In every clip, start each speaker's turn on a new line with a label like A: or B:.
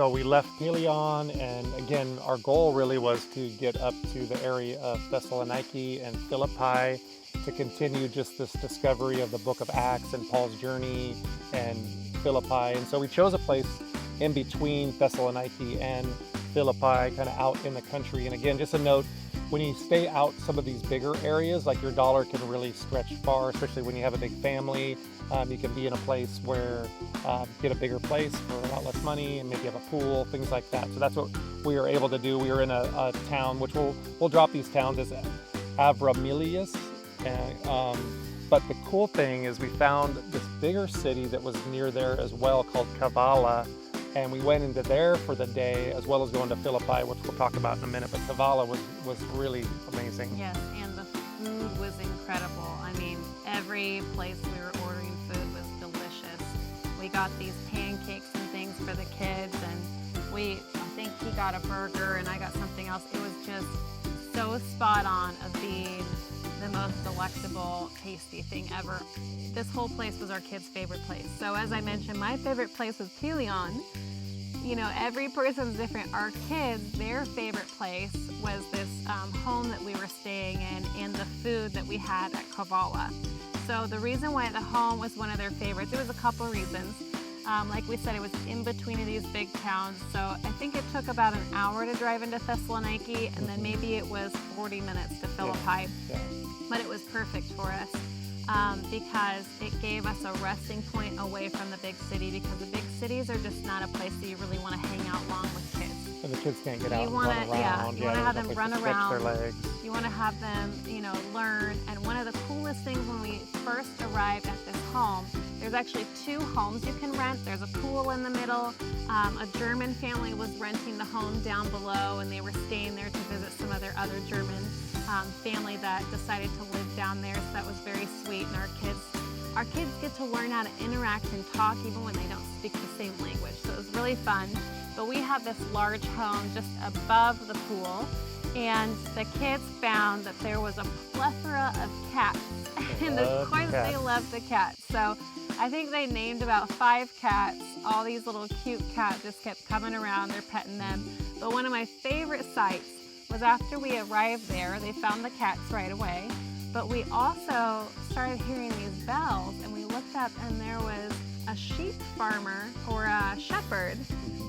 A: So we left Pelion, and again, our goal really was to get up to the area of Thessaloniki and Philippi to continue just this discovery of the book of Acts and Paul's journey and Philippi. And so we chose a place in between Thessaloniki and Philippi, kind of out in the country. And again, just a note, when you stay out some of these bigger areas, like your dollar can really stretch far, especially when you have a big family. You can be in a place where get a bigger place for a lot less money, and maybe have a pool, things like that. So that's what we were able to do. We were in a town, which we'll drop these towns as Avramilius. But the cool thing is we found this bigger city that was near there as well, called Kavala. And we went into there for the day, as well as going to Philippi, which we'll talk about in a minute. But Kavala was really amazing.
B: Yes, and the food was incredible. I mean, every place we were ordering food was delicious. We got these pancakes and things for the kids, and I think he got a burger and I got something else. It was just so spot on of being the most delectable, tasty thing ever. This whole place was our kids' favorite place. So as I mentioned, my favorite place was Pelion. You know, every person's different. Our kids, their favorite place was this home that we were staying in, and the food that we had at Kavala. So the reason why the home was one of their favorites, there was a couple reasons. Like we said, it was in between of these big towns, so I think it took about an hour to drive into Thessaloniki, and then maybe it was 40 minutes to Philippi.
A: Yeah.
B: But it was perfect for us because it gave us a resting point away from the big city, because the big cities are just not a place that you really want to hang out long with kids.
A: And the kids can't get out and run around.
B: Yeah, you want to have them run around.
A: Their legs.
B: You want to have them, learn. And one of the coolest things when we first arrived at this home, there's actually two homes you can rent. There's a pool in the middle. A German family was renting the home down below, and they were staying there to visit some of their other German family that decided to live down there. So that was very sweet. And our kids get to learn how to interact and talk even when they don't speak the same language. So it was really fun. But we have this large home just above the pool, and the kids found that there was a plethora of cats. And of course they love the cats. So I think they named about 5 cats. All these little cute cats just kept coming around, they're petting them. But one of my favorite sights was after we arrived there, they found the cats right away. But we also started hearing these bells, and we looked up, and there was a sheep farmer or a shepherd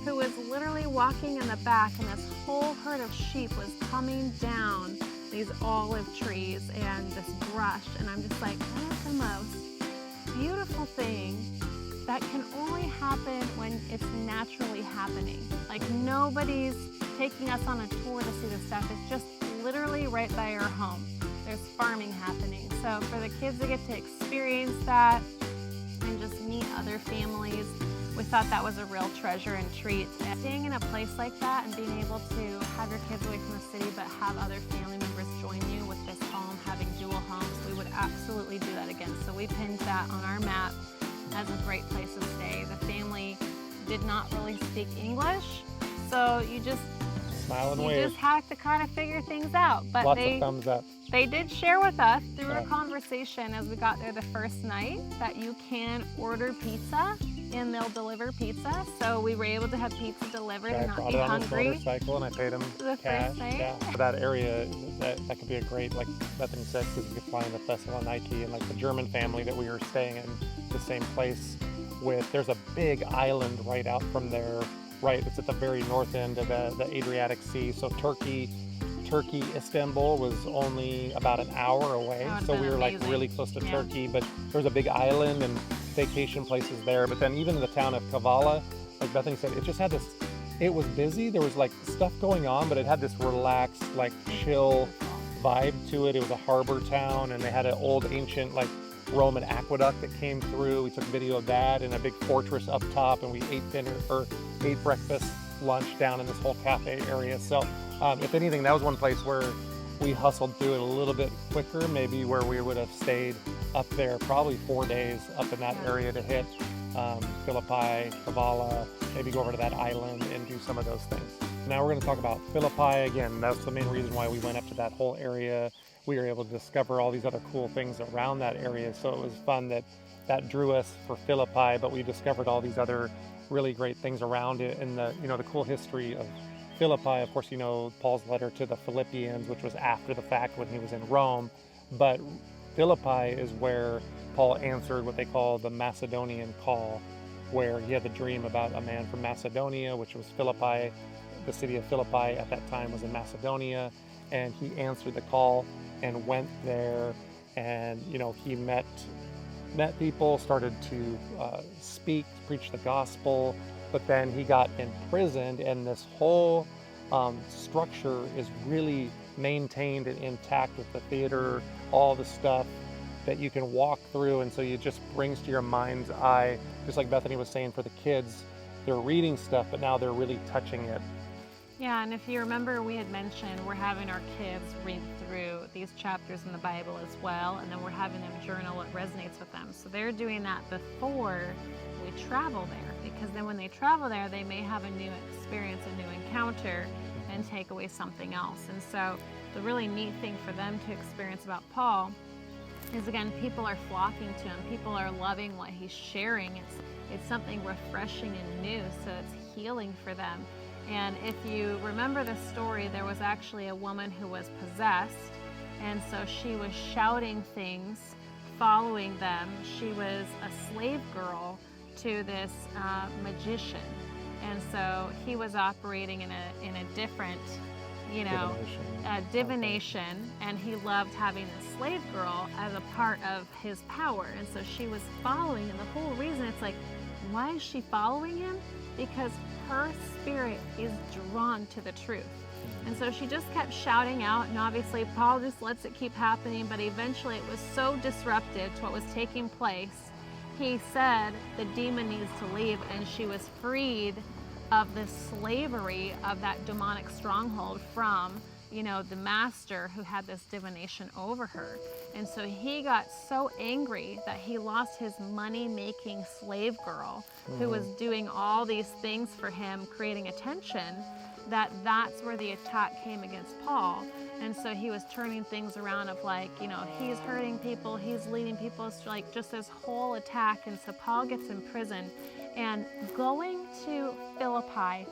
B: who was literally walking in the back, and this whole herd of sheep was coming down these olive trees and this brush. And I'm just like, that is the most beautiful thing that can only happen when it's naturally happening. Like, nobody's taking us on a tour to see this stuff. It's just literally right by our home. There's farming happening. So for the kids to get to experience that and just meet other families, we thought that was a real treasure and treat. And staying in a place like that and being able to have your kids away from the city but have other family members join you with this home, having dual homes, we would absolutely do that again. So we pinned that on our map as a great place to stay. The family did not really speak English, so you just
A: smile and wave.
B: Just have to kind of figure things out. But
A: Lots of thumbs up.
B: They did share with us through a conversation as we got there the first night that you can order pizza and they'll deliver pizza. So we were able to have pizza delivered and not be hungry.
A: I brought it on this motorcycle and I paid him cash.
B: First night.
A: Yeah. For that area, that could be a great, like Bethany said, because you could fly into Thessaloniki, and like the German family that we were staying in the same place with. There's a big island right out from there. Right, it's at the very north end of the Adriatic Sea. So Turkey, Istanbul was only about an hour away. So we were like really close to Turkey, but there's a big island and vacation places there. But then even in the town of Kavala, like Bethany said, it just had this, it was busy. There was like stuff going on, but it had this relaxed, like chill vibe to it. It was a harbor town, and they had an old ancient like Roman aqueduct that came through. We took video of that, and a big fortress up top, and we ate breakfast, lunch down in this whole cafe area. So if anything, that was one place where we hustled through it a little bit quicker, maybe where we would have stayed up there probably 4 days up in that area to hit Philippi, Kavala, maybe go over to that island and do some of those things. Now we're going to talk about Philippi again. That's the main reason why we went up to that whole area. We were able to discover all these other cool things around that area. So it was fun that that drew us for Philippi, but we discovered all these other really great things around it. And the cool history of Philippi, of course, Paul's letter to the Philippians, which was after the fact when he was in Rome. But Philippi is where Paul answered what they call the Macedonian call, where he had the dream about a man from Macedonia, which was Philippi. The city of Philippi at that time was in Macedonia, and he answered the call and went there, and he met people, started to speak, preach the gospel, but then he got imprisoned, and this whole structure is really maintained and intact with the theater, all the stuff that you can walk through, and so it just brings to your mind's eye, just like Bethany was saying, for the kids, they're reading stuff, but now they're really touching it.
B: Yeah, and if you remember, we had mentioned we're having our kids read through these chapters in the Bible as well, and then we're having them journal what resonates with them. So they're doing that before we travel there, because then when they travel there, they may have a new experience, a new encounter, and take away something else. And so the really neat thing for them to experience about Paul is, again, people are flocking to him. People are loving what he's sharing. It's something refreshing and new, so it's healing for them. And if you remember the story, there was actually a woman who was possessed, and so she was shouting things, following them. She was a slave girl to this magician, and so he was operating in a different, divination, and he loved having the slave girl as a part of his power. And so she was following, and the whole reason, it's like, why is she following him? Because her spirit is drawn to the truth. And so she just kept shouting out, and obviously Paul just lets it keep happening, but eventually it was so disruptive to what was taking place. He said the demon needs to leave, and she was freed of the slavery of that demonic stronghold from the master who had this divination over her. And so he got so angry that he lost his money-making slave girl who was doing all these things for him, creating attention, that's where the attack came against Paul. And so he was turning things around of he's hurting people, he's leading people. It's like just this whole attack. And so Paul gets imprisoned. And going to Philippi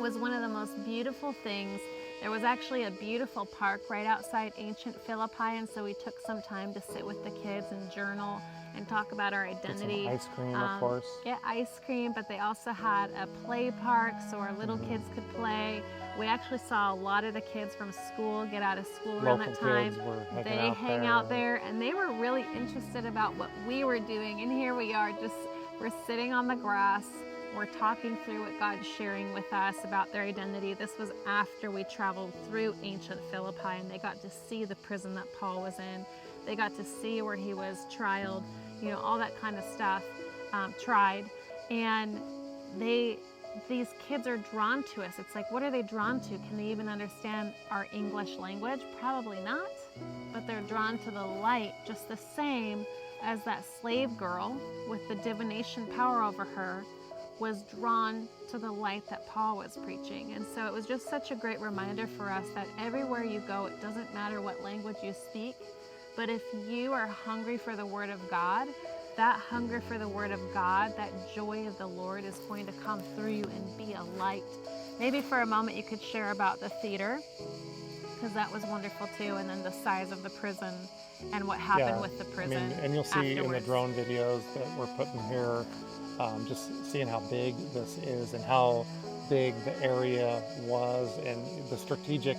B: was one of the most beautiful things. There was actually a beautiful park right outside Ancient Philippi, and so we took some time to sit with the kids and journal and talk about our identity.
A: Get some ice cream, of course.
B: Get ice cream, but they also had a play park so our little kids could play. We actually saw a lot of the kids from school get out of school around that time. They hang out there, and they were really interested about what we were doing. And here we are, we're sitting on the grass. We're talking through what God's sharing with us about their identity. This was after we traveled through Ancient Philippi, and they got to see the prison that Paul was in. They got to see where he was trialed, all that kind of stuff, tried. And these kids are drawn to us. It's like, what are they drawn to? Can they even understand our English language? Probably not, but they're drawn to the light just the same as that slave girl with the divination power over her was drawn to the light that Paul was preaching. And so it was just such a great reminder for us that everywhere you go, it doesn't matter what language you speak, but if you are hungry for the Word of God, that hunger for the Word of God, that joy of the Lord is going to come through you and be a light. Maybe for a moment you could share about the theater, because that was wonderful too, and then the size of the prison and what happened with the prison.
A: And you'll see
B: afterwards.
A: in the drone videos that we're putting here, just seeing how big this is and how big the area was, and the strategic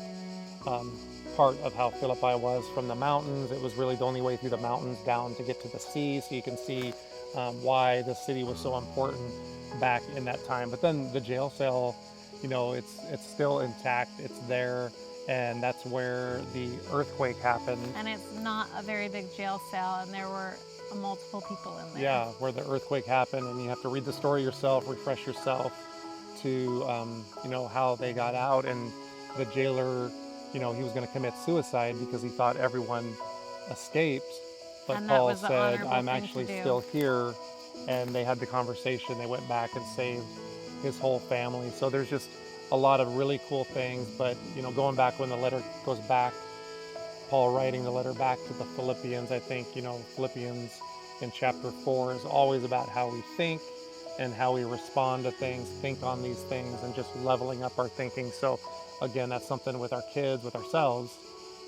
A: part of how Philippi was from the mountains. It was really the only way through the mountains down to get to the sea, so you can see why the city was so important back in that time. But then the jail cell, it's still intact, it's there, and that's where the earthquake happened.
B: And it's not a very big jail cell, and there were multiple people in there.
A: Yeah, where the earthquake happened, and you have to read the story yourself, refresh yourself to how they got out. And the jailer, he was going to commit suicide because he thought everyone escaped, but Paul said, I'm actually still here. And they had the conversation. They went back and saved his whole family. So there's just a lot of really cool things. But going back when the letter goes back, Paul writing the letter back to the Philippians, I think, Philippians in chapter 4 is always about how we think and how we respond to things, think on these things, and just leveling up our thinking. So, again, that's something with our kids, with ourselves.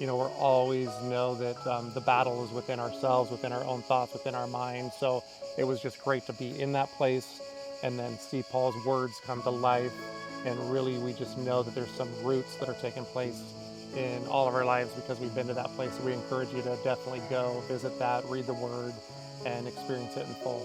A: We're always know that the battle is within ourselves, within our own thoughts, within our minds. So it was just great to be in that place and then see Paul's words come to life. And really, we just know that there's some roots that are taking place in all of our lives because we've been to that place. So we encourage you to definitely go visit that, read the word, and experience it in full.